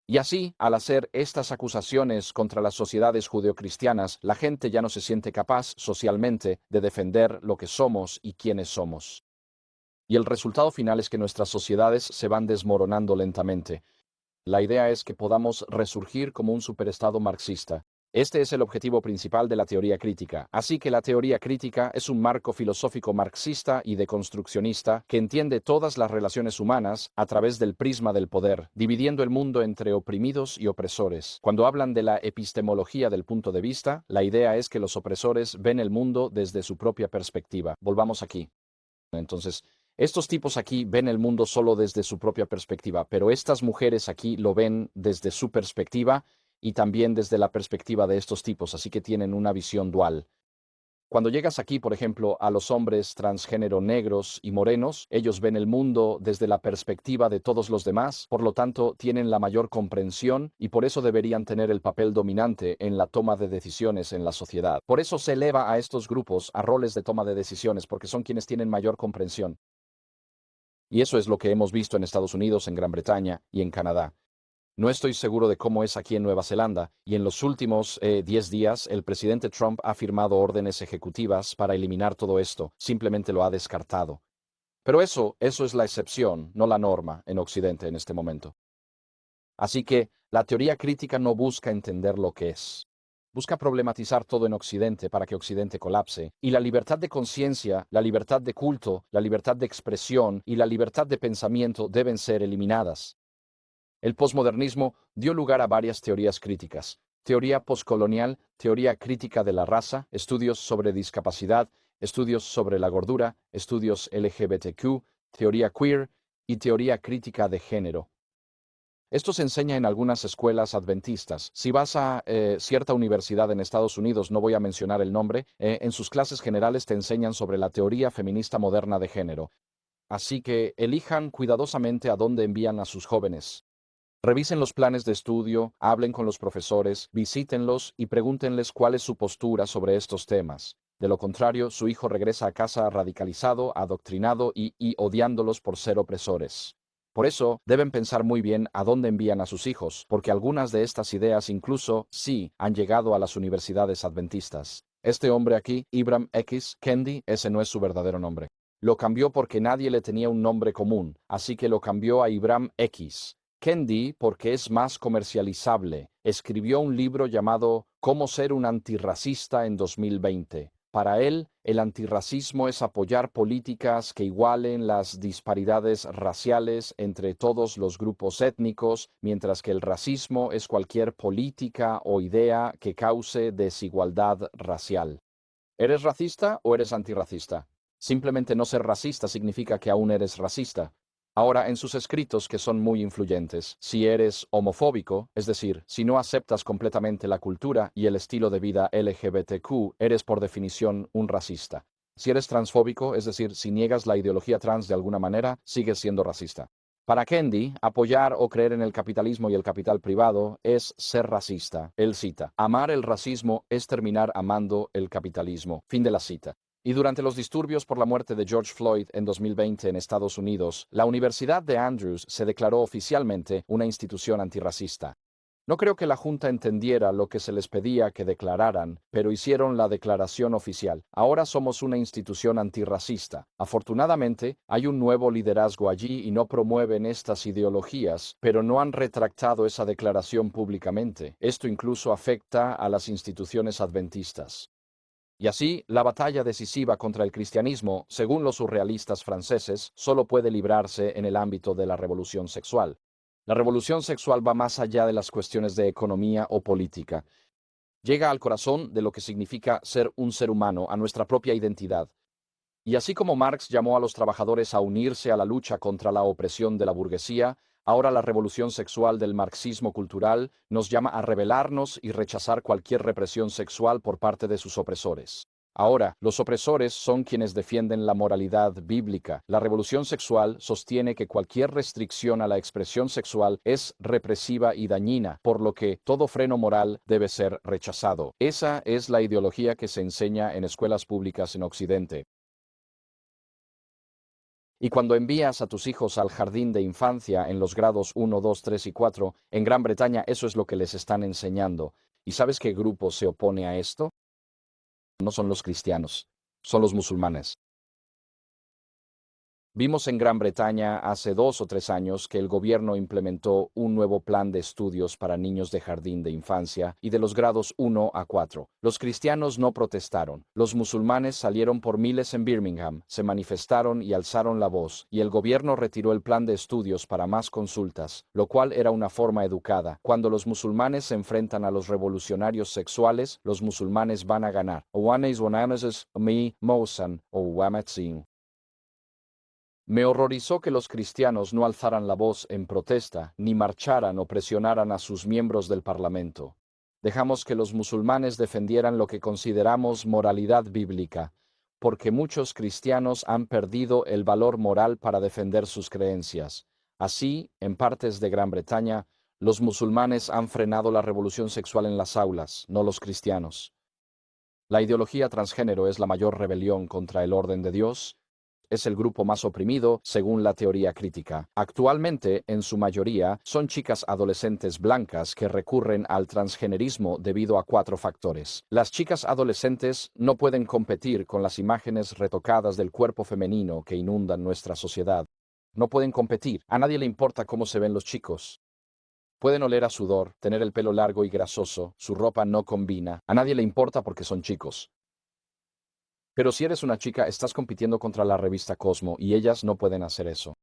Y así, al hacer estas acusaciones contra las sociedades judeocristianas, la gente ya no se siente capaz socialmente de defender lo que somos y quiénes somos. Y el resultado final es que nuestras sociedades se van desmoronando lentamente. La idea es que podamos resurgir como un superestado marxista. Este es el objetivo principal de la teoría crítica. Así que la teoría crítica es un marco filosófico marxista y deconstruccionista que entiende todas las relaciones humanas a través del prisma del poder, dividiendo el mundo entre oprimidos y opresores. Cuando hablan de la epistemología del punto de vista, la idea es que los opresores ven el mundo desde su propia perspectiva. Volvamos aquí. Entonces, estos tipos aquí ven el mundo solo desde su propia perspectiva, pero estas mujeres aquí lo ven desde su perspectiva y también desde la perspectiva de estos tipos, así que tienen una visión dual. Cuando llegas aquí, por ejemplo, a los hombres transgénero negros y morenos, ellos ven el mundo desde la perspectiva de todos los demás, por lo tanto, tienen la mayor comprensión y por eso deberían tener el papel dominante en la toma de decisiones en la sociedad. Por eso se eleva a estos grupos a roles de toma de decisiones, porque son quienes tienen mayor comprensión. Y eso es lo que hemos visto en Estados Unidos, en Gran Bretaña y en Canadá. No estoy seguro de cómo es aquí en Nueva Zelanda, y en los últimos 10 días el presidente Trump ha firmado órdenes ejecutivas para eliminar todo esto, simplemente lo ha descartado. Pero eso es la excepción, no la norma en Occidente en este momento. Así que la teoría crítica no busca entender lo que es. Busca problematizar todo en Occidente para que Occidente colapse. Y la libertad de conciencia, la libertad de culto, la libertad de expresión y la libertad de pensamiento deben ser eliminadas. El posmodernismo dio lugar a varias teorías críticas. Teoría poscolonial, teoría crítica de la raza, estudios sobre discapacidad, estudios sobre la gordura, estudios LGBTQ, teoría queer y teoría crítica de género. Esto se enseña en algunas escuelas adventistas. Si vas a cierta universidad en Estados Unidos, no voy a mencionar el nombre, en sus clases generales te enseñan sobre la teoría feminista moderna de género. Así que elijan cuidadosamente a dónde envían a sus jóvenes. Revisen los planes de estudio, hablen con los profesores, visítenlos y pregúntenles cuál es su postura sobre estos temas. De lo contrario, su hijo regresa a casa radicalizado, adoctrinado y odiándolos por ser opresores. Por eso, deben pensar muy bien a dónde envían a sus hijos, porque algunas de estas ideas incluso, sí, han llegado a las universidades adventistas. Este hombre aquí, Ibram X. Kendi, ese no es su verdadero nombre. Lo cambió porque nadie le tenía un nombre común, así que lo cambió a Ibram X. Kendi, porque es más comercializable, escribió un libro llamado Cómo ser un antirracista en 2020. Para él, el antirracismo es apoyar políticas que igualen las disparidades raciales entre todos los grupos étnicos, mientras que el racismo es cualquier política o idea que cause desigualdad racial. ¿Eres racista o eres antirracista? Simplemente no ser racista significa que aún eres racista. Ahora, en sus escritos, que son muy influyentes, si eres homofóbico, es decir, si no aceptas completamente la cultura y el estilo de vida LGBTQ, eres por definición un racista. Si eres transfóbico, es decir, si niegas la ideología trans de alguna manera, sigues siendo racista. Para Kendi, apoyar o creer en el capitalismo y el capital privado es ser racista. Él cita, amar el racismo es terminar amando el capitalismo. Fin de la cita. Y durante los disturbios por la muerte de George Floyd en 2020 en Estados Unidos, la Universidad de Andrews se declaró oficialmente una institución antirracista. No creo que la Junta entendiera lo que se les pedía que declararan, pero hicieron la declaración oficial. Ahora somos una institución antirracista. Afortunadamente, hay un nuevo liderazgo allí y no promueven estas ideologías, pero no han retractado esa declaración públicamente. Esto incluso afecta a las instituciones adventistas. Y así, la batalla decisiva contra el cristianismo, según los surrealistas franceses, solo puede librarse en el ámbito de la revolución sexual. La revolución sexual va más allá de las cuestiones de economía o política. Llega al corazón de lo que significa ser un ser humano, a nuestra propia identidad. Y así como Marx llamó a los trabajadores a unirse a la lucha contra la opresión de la burguesía, ahora la revolución sexual del marxismo cultural nos llama a rebelarnos y rechazar cualquier represión sexual por parte de sus opresores. Ahora, los opresores son quienes defienden la moralidad bíblica. La revolución sexual sostiene que cualquier restricción a la expresión sexual es represiva y dañina, por lo que todo freno moral debe ser rechazado. Esa es la ideología que se enseña en escuelas públicas en Occidente. Y cuando envías a tus hijos al jardín de infancia en los grados 1, 2, 3 y 4, en Gran Bretaña eso es lo que les están enseñando. ¿Y sabes qué grupo se opone a esto? No son los cristianos, son los musulmanes. Vimos en Gran Bretaña hace 2 o 3 años que el gobierno implementó un nuevo plan de estudios para niños de jardín de infancia y de los grados 1 a 4. Los cristianos no protestaron. Los musulmanes salieron por miles en Birmingham, se manifestaron y alzaron la voz, y el gobierno retiró el plan de estudios para más consultas, lo cual era una forma educada. Cuando los musulmanes se enfrentan a los revolucionarios sexuales, los musulmanes van a ganar. Me horrorizó que los cristianos no alzaran la voz en protesta, ni marcharan o presionaran a sus miembros del Parlamento. Dejamos que los musulmanes defendieran lo que consideramos moralidad bíblica, porque muchos cristianos han perdido el valor moral para defender sus creencias. Así, en partes de Gran Bretaña, los musulmanes han frenado la revolución sexual en las aulas, no los cristianos. La ideología transgénero es la mayor rebelión contra el orden de Dios. Es el grupo más oprimido, según la teoría crítica. Actualmente, en su mayoría, son chicas adolescentes blancas que recurren al transgenerismo debido a 4 factores. Las chicas adolescentes no pueden competir con las imágenes retocadas del cuerpo femenino que inundan nuestra sociedad. No pueden competir. A nadie le importa cómo se ven los chicos. Pueden oler a sudor, tener el pelo largo y grasoso, su ropa no combina. A nadie le importa porque son chicos. Pero si eres una chica, estás compitiendo contra la revista Cosmo y ellas no pueden hacer eso.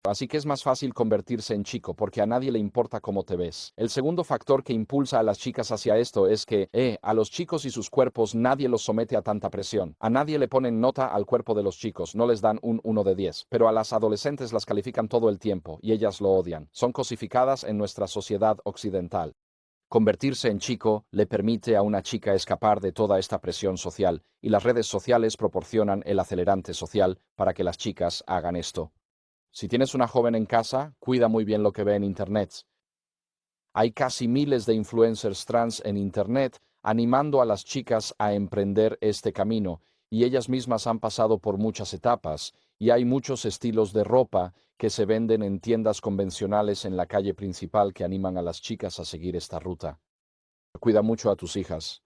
Así que es más fácil convertirse en chico porque a nadie le importa cómo te ves. El segundo factor que impulsa a las chicas hacia esto es que, a los chicos y sus cuerpos nadie los somete a tanta presión. A nadie le ponen nota al cuerpo de los chicos, no les dan un 1 de 10, pero a las adolescentes las califican todo el tiempo y ellas lo odian. Son cosificadas en nuestra sociedad occidental. Convertirse en chico le permite a una chica escapar de toda esta presión social y las redes sociales proporcionan el acelerante social para que las chicas hagan esto. Si tienes una joven en casa, cuida muy bien lo que ve en Internet. Hay casi miles de influencers trans en Internet animando a las chicas a emprender este camino, y ellas mismas han pasado por muchas etapas, y hay muchos estilos de ropa que se venden en tiendas convencionales en la calle principal que animan a las chicas a seguir esta ruta. Cuida mucho a tus hijas.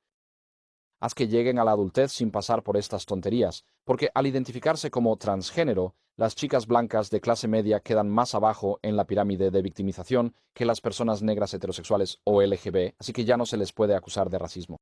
Haz que lleguen a la adultez sin pasar por estas tonterías, porque al identificarse como transgénero, las chicas blancas de clase media quedan más abajo en la pirámide de victimización que las personas negras heterosexuales o LGB, así que ya no se les puede acusar de racismo.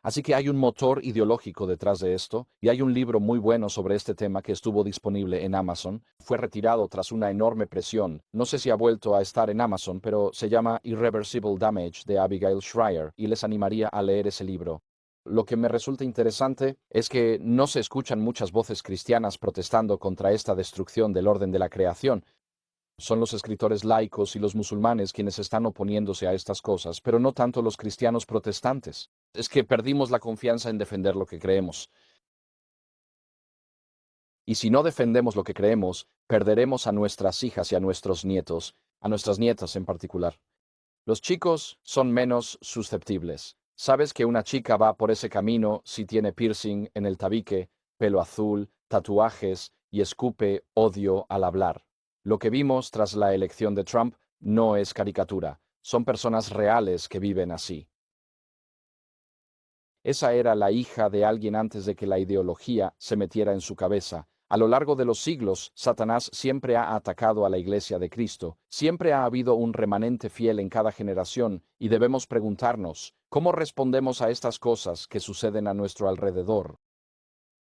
Así que hay un motor ideológico detrás de esto, y hay un libro muy bueno sobre este tema que estuvo disponible en Amazon. Fue retirado tras una enorme presión. No sé si ha vuelto a estar en Amazon, pero se llama Irreversible Damage de Abigail Shrier, y les animaría a leer ese libro. Lo que me resulta interesante es que no se escuchan muchas voces cristianas protestando contra esta destrucción del orden de la creación. Son los escritores laicos y los musulmanes quienes están oponiéndose a estas cosas, pero no tanto los cristianos protestantes. Es que perdimos la confianza en defender lo que creemos. Y si no defendemos lo que creemos, perderemos a nuestras hijas y a nuestros nietos, a nuestras nietas en particular. Los chicos son menos susceptibles. Sabes que una chica va por ese camino si tiene piercing en el tabique, pelo azul, tatuajes y escupe odio al hablar. Lo que vimos tras la elección de Trump no es caricatura, son personas reales que viven así. Esa era la hija de alguien antes de que la ideología se metiera en su cabeza. A lo largo de los siglos, Satanás siempre ha atacado a la Iglesia de Cristo. Siempre ha habido un remanente fiel en cada generación y debemos preguntarnos, ¿cómo respondemos a estas cosas que suceden a nuestro alrededor?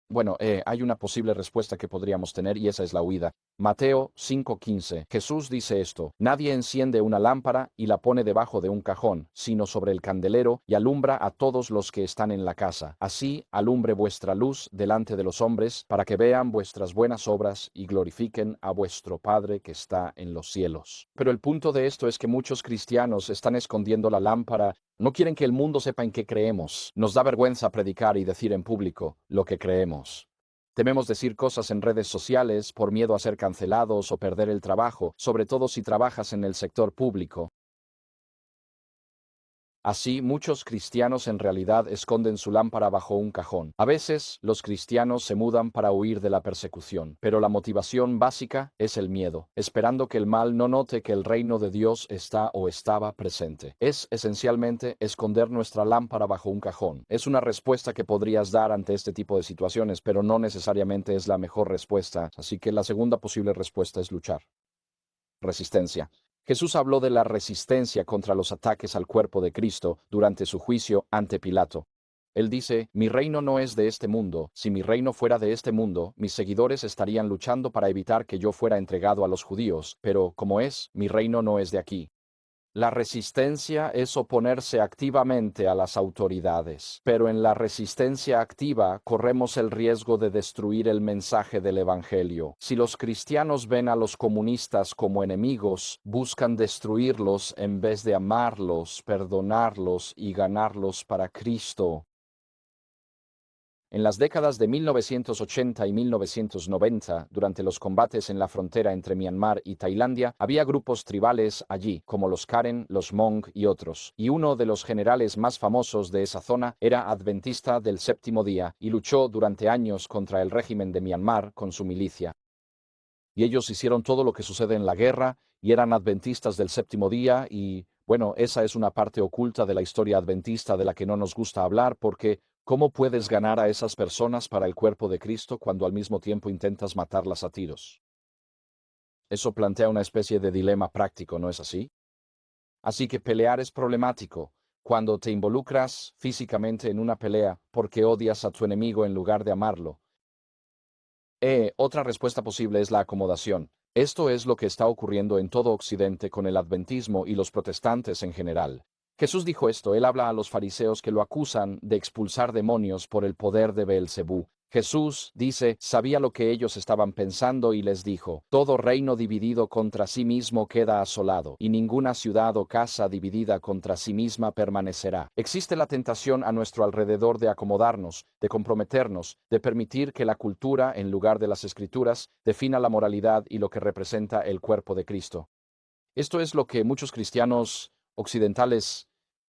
Bueno, hay una posible respuesta que podríamos tener y esa es la huida. Mateo 5:15. Jesús dice esto: Nadie enciende una lámpara y la pone debajo de un cajón, sino sobre el candelero y alumbra a todos los que están en la casa. Así alumbre vuestra luz delante de los hombres, para que vean vuestras buenas obras y glorifiquen a vuestro Padre que está en los cielos. Pero el punto de esto es que muchos cristianos están escondiendo la lámpara. No quieren que el mundo sepa en qué creemos. Nos da vergüenza predicar y decir en público lo que creemos. Tememos decir cosas en redes sociales por miedo a ser cancelados o perder el trabajo, sobre todo si trabajas en el sector público. Así, muchos cristianos en realidad esconden su lámpara bajo un cajón. A veces, los cristianos se mudan para huir de la persecución, pero la motivación básica es el miedo, esperando que el mal no note que el reino de Dios está o estaba presente. Es esencialmente esconder nuestra lámpara bajo un cajón. Es una respuesta que podrías dar ante este tipo de situaciones, pero no necesariamente es la mejor respuesta, así que la segunda posible respuesta es luchar. Resistencia. Jesús habló de la resistencia contra los ataques al cuerpo de Cristo durante su juicio ante Pilato. Él dice: Mi reino no es de este mundo. Si mi reino fuera de este mundo, mis seguidores estarían luchando para evitar que yo fuera entregado a los judíos, pero como es, mi reino no es de aquí. La resistencia es oponerse activamente a las autoridades, pero en la resistencia activa corremos el riesgo de destruir el mensaje del Evangelio. Si los cristianos ven a los comunistas como enemigos, buscan destruirlos en vez de amarlos, perdonarlos y ganarlos para Cristo. En las décadas de 1980 y 1990, durante los combates en la frontera entre Myanmar y Tailandia, había grupos tribales allí, como los Karen, los Hmong y otros, y uno de los generales más famosos de esa zona era adventista del séptimo día y luchó durante años contra el régimen de Myanmar con su milicia. y ellos hicieron todo lo que sucede en la guerra, y eran adventistas del séptimo día, y bueno, esa es una parte oculta de la historia adventista de la que no nos gusta hablar, porque ¿cómo puedes ganar a esas personas para el cuerpo de Cristo cuando al mismo tiempo intentas matarlas a tiros? Eso plantea una especie de dilema práctico, ¿no es así? Así que pelear es problemático. Cuando te involucras físicamente en una pelea porque odias a tu enemigo en lugar de amarlo. Otra respuesta posible es la acomodación. Esto es lo que está ocurriendo en todo Occidente con el adventismo y los protestantes en general. Jesús dijo esto, él habla a los fariseos que lo acusan de expulsar demonios por el poder de Beelzebú. Jesús, dice, sabía lo que ellos estaban pensando y les dijo, todo reino dividido contra sí mismo queda asolado, y ninguna ciudad o casa dividida contra sí misma permanecerá. Existe la tentación a nuestro alrededor de acomodarnos, de comprometernos, de permitir que la cultura, en lugar de las escrituras, defina la moralidad y lo que representa el cuerpo de Cristo. Esto es lo que muchos cristianos occidentales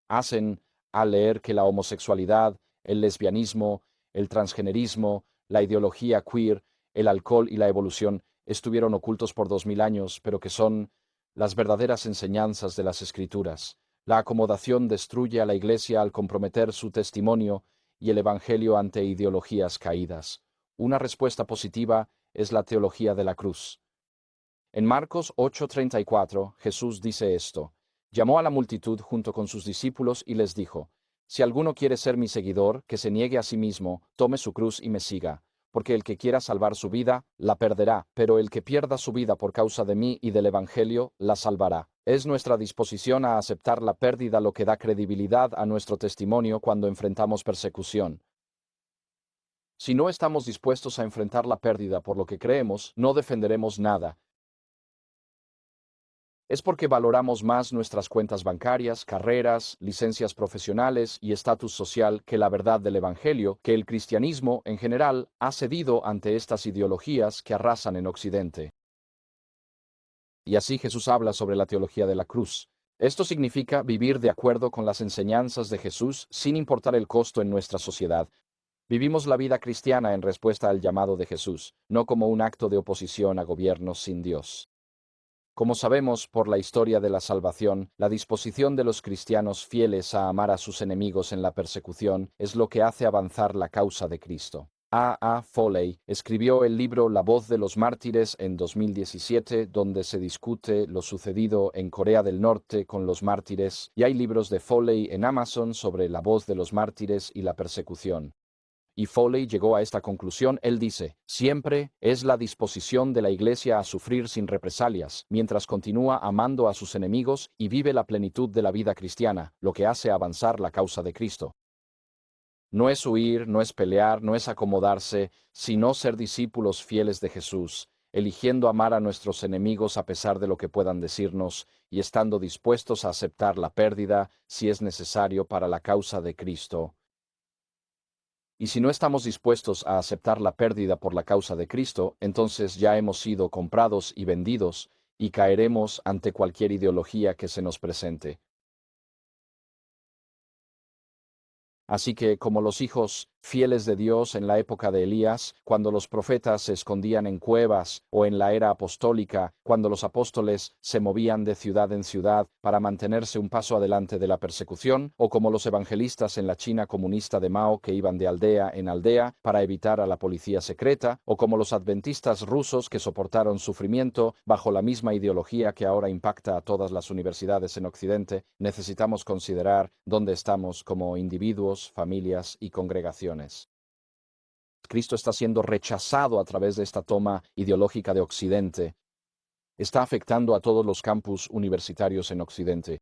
hacen al leer que la homosexualidad, el lesbianismo, el transgenerismo, la ideología queer, el alcohol y la evolución estuvieron ocultos por 2000 años, pero que son las verdaderas enseñanzas de las Escrituras. La acomodación destruye a la Iglesia al comprometer su testimonio y el Evangelio ante ideologías caídas. Una respuesta positiva es la teología de la cruz. En Marcos 8:34, Jesús dice esto: llamó a la multitud junto con sus discípulos y les dijo: si alguno quiere ser mi seguidor, que se niegue a sí mismo, tome su cruz y me siga, porque el que quiera salvar su vida, la perderá, pero el que pierda su vida por causa de mí y del Evangelio, la salvará. Es nuestra disposición a aceptar la pérdida lo que da credibilidad a nuestro testimonio cuando enfrentamos persecución. Si no estamos dispuestos a enfrentar la pérdida por lo que creemos, no defenderemos nada. Es porque valoramos más nuestras cuentas bancarias, carreras, licencias profesionales y estatus social que la verdad del Evangelio, que el cristianismo, en general, ha cedido ante estas ideologías que arrasan en Occidente. Y así Jesús habla sobre la teología de la cruz. Esto significa vivir de acuerdo con las enseñanzas de Jesús sin importar el costo en nuestra sociedad. Vivimos la vida cristiana en respuesta al llamado de Jesús, no como un acto de oposición a gobiernos sin Dios. Como sabemos por la historia de la salvación, la disposición de los cristianos fieles a amar a sus enemigos en la persecución es lo que hace avanzar la causa de Cristo. A. Foley escribió el libro La voz de los mártires en 2017, donde se discute lo sucedido en Corea del Norte con los mártires, y hay libros de Foley en Amazon sobre la voz de los mártires y la persecución. Y Foley llegó a esta conclusión. Él dice: siempre es la disposición de la Iglesia a sufrir sin represalias, mientras continúa amando a sus enemigos y vive la plenitud de la vida cristiana, lo que hace avanzar la causa de Cristo. No es huir, no es pelear, no es acomodarse, sino ser discípulos fieles de Jesús, eligiendo amar a nuestros enemigos a pesar de lo que puedan decirnos, y estando dispuestos a aceptar la pérdida si es necesario para la causa de Cristo. Y si no estamos dispuestos a aceptar la pérdida por la causa de Cristo, entonces ya hemos sido comprados y vendidos, y caeremos ante cualquier ideología que se nos presente. Así que, como los hijos fieles de Dios en la época de Elías, cuando los profetas se escondían en cuevas, o en la era apostólica, cuando los apóstoles se movían de ciudad en ciudad para mantenerse un paso adelante de la persecución, o como los evangelistas en la China comunista de Mao que iban de aldea en aldea para evitar a la policía secreta, o como los adventistas rusos que soportaron sufrimiento bajo la misma ideología que ahora impacta a todas las universidades en Occidente, necesitamos considerar dónde estamos como individuos, familias y congregaciones. Cristo está siendo rechazado a través de esta toma ideológica de Occidente. Está afectando a todos los campus universitarios en Occidente.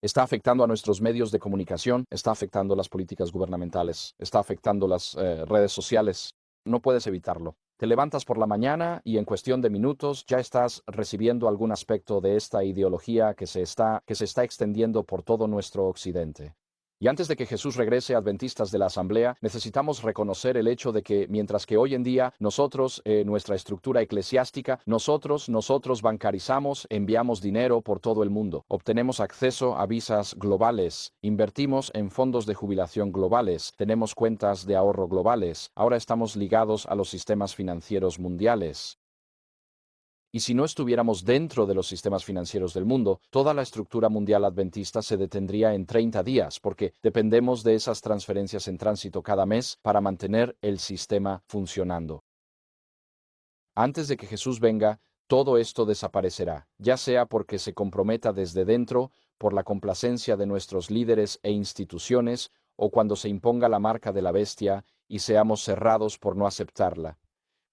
Está afectando a nuestros medios de comunicación, está afectando las políticas gubernamentales, está afectando las redes sociales. No puedes evitarlo. Te levantas por la mañana y en cuestión de minutos ya estás recibiendo algún aspecto de esta ideología que se está extendiendo por todo nuestro Occidente. Y antes de que Jesús regrese, adventistas de la asamblea, necesitamos reconocer el hecho de que mientras que hoy en día nosotros, nuestra estructura eclesiástica, nosotros bancarizamos, enviamos dinero por todo el mundo, obtenemos acceso a visas globales, invertimos en fondos de jubilación globales, tenemos cuentas de ahorro globales, ahora estamos ligados a los sistemas financieros mundiales. Y si no estuviéramos dentro de los sistemas financieros del mundo, toda la estructura mundial adventista se detendría en 30 días, porque dependemos de esas transferencias en tránsito cada mes para mantener el sistema funcionando. Antes de que Jesús venga, todo esto desaparecerá, ya sea porque se comprometa desde dentro, por la complacencia de nuestros líderes e instituciones, o cuando se imponga la marca de la bestia y seamos cerrados por no aceptarla.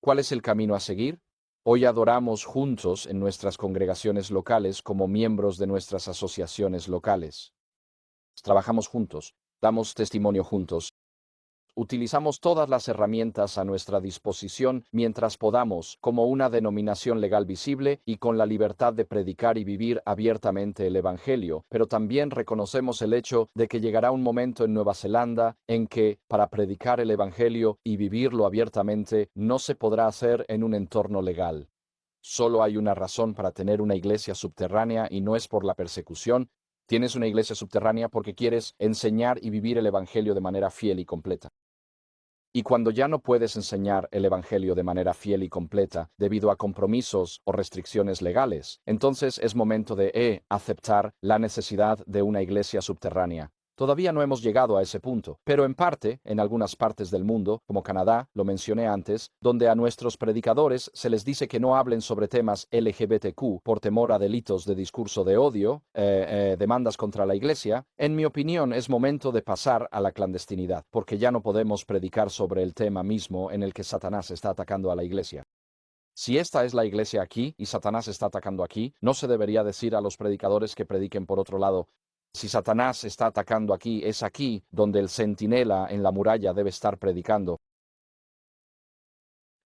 ¿Cuál es el camino a seguir? Hoy adoramos juntos en nuestras congregaciones locales como miembros de nuestras asociaciones locales. Trabajamos juntos, damos testimonio juntos. Utilizamos todas las herramientas a nuestra disposición mientras podamos, como una denominación legal visible y con la libertad de predicar y vivir abiertamente el Evangelio, pero también reconocemos el hecho de que llegará un momento en Nueva Zelanda en que, para predicar el Evangelio y vivirlo abiertamente, no se podrá hacer en un entorno legal. Solo hay una razón para tener una iglesia subterránea y no es por la persecución. Tienes una iglesia subterránea porque quieres enseñar y vivir el Evangelio de manera fiel y completa. Y cuando ya no puedes enseñar el Evangelio de manera fiel y completa debido a compromisos o restricciones legales, entonces es momento de aceptar la necesidad de una iglesia subterránea. Todavía no hemos llegado a ese punto, pero en parte, en algunas partes del mundo, como Canadá, lo mencioné antes, donde a nuestros predicadores se les dice que no hablen sobre temas LGBTQ por temor a delitos de discurso de odio, demandas contra la iglesia, en mi opinión es momento de pasar a la clandestinidad, porque ya no podemos predicar sobre el tema mismo en el que Satanás está atacando a la iglesia. Si esta es la iglesia aquí y Satanás está atacando aquí, no se debería decir a los predicadores que prediquen por otro lado. Si Satanás está atacando aquí, es aquí donde el centinela en la muralla debe estar predicando.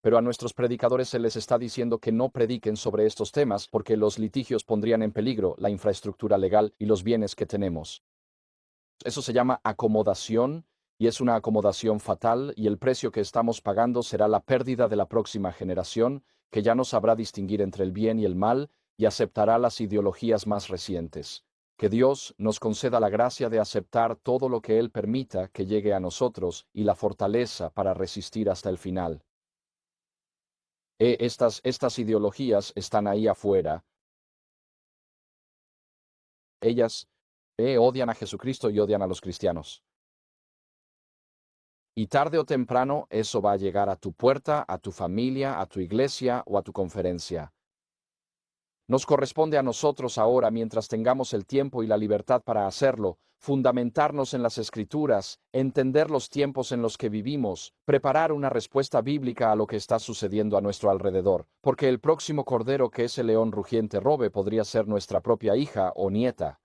Pero a nuestros predicadores se les está diciendo que no prediquen sobre estos temas porque los litigios pondrían en peligro la infraestructura legal y los bienes que tenemos. Eso se llama acomodación y es una acomodación fatal y el precio que estamos pagando será la pérdida de la próxima generación que ya no sabrá distinguir entre el bien y el mal y aceptará las ideologías más recientes. Que Dios nos conceda la gracia de aceptar todo lo que Él permita que llegue a nosotros y la fortaleza para resistir hasta el final. Estas ideologías están ahí afuera. Ellas odian a Jesucristo y odian a los cristianos. Y tarde o temprano eso va a llegar a tu puerta, a tu familia, a tu iglesia o a tu conferencia. Nos corresponde a nosotros ahora, mientras tengamos el tiempo y la libertad para hacerlo, fundamentarnos en las Escrituras, entender los tiempos en los que vivimos, preparar una respuesta bíblica a lo que está sucediendo a nuestro alrededor, porque el próximo cordero que ese león rugiente robe podría ser nuestra propia hija o nieta.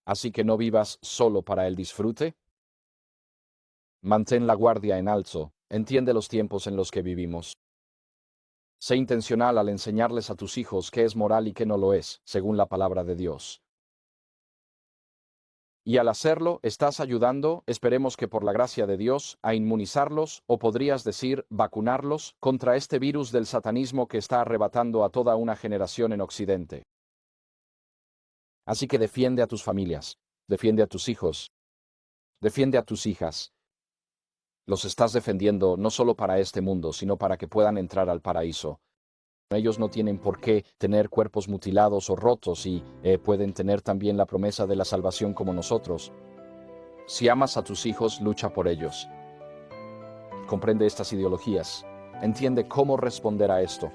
Así que no vivas solo para el disfrute. Mantén la guardia en alto, entiende los tiempos en los que vivimos. Sé intencional al enseñarles a tus hijos qué es moral y qué no lo es, según la palabra de Dios. Y al hacerlo, estás ayudando, esperemos que por la gracia de Dios, a inmunizarlos, o podrías decir, vacunarlos, contra este virus del satanismo que está arrebatando a toda una generación en Occidente. Así que defiende a tus familias, defiende a tus hijos, defiende a tus hijas. Los estás defendiendo no solo para este mundo, sino para que puedan entrar al paraíso. Ellos no tienen por qué tener cuerpos mutilados o rotos y pueden tener también la promesa de la salvación como nosotros. Si amas a tus hijos, lucha por ellos. Comprende estas ideologías. Entiende cómo responder a esto.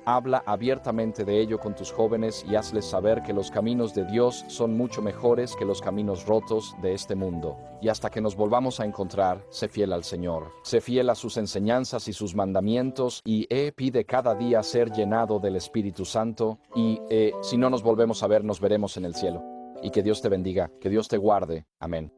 Habla abiertamente de ello con tus jóvenes y hazles saber que los caminos de Dios son mucho mejores que los caminos rotos de este mundo. Y hasta que nos volvamos a encontrar, sé fiel al Señor. Sé fiel a sus enseñanzas y sus mandamientos y pide cada día ser llenado del Espíritu Santo. Y si no nos volvemos a ver, nos veremos en el cielo. Y que Dios te bendiga, que Dios te guarde. Amén.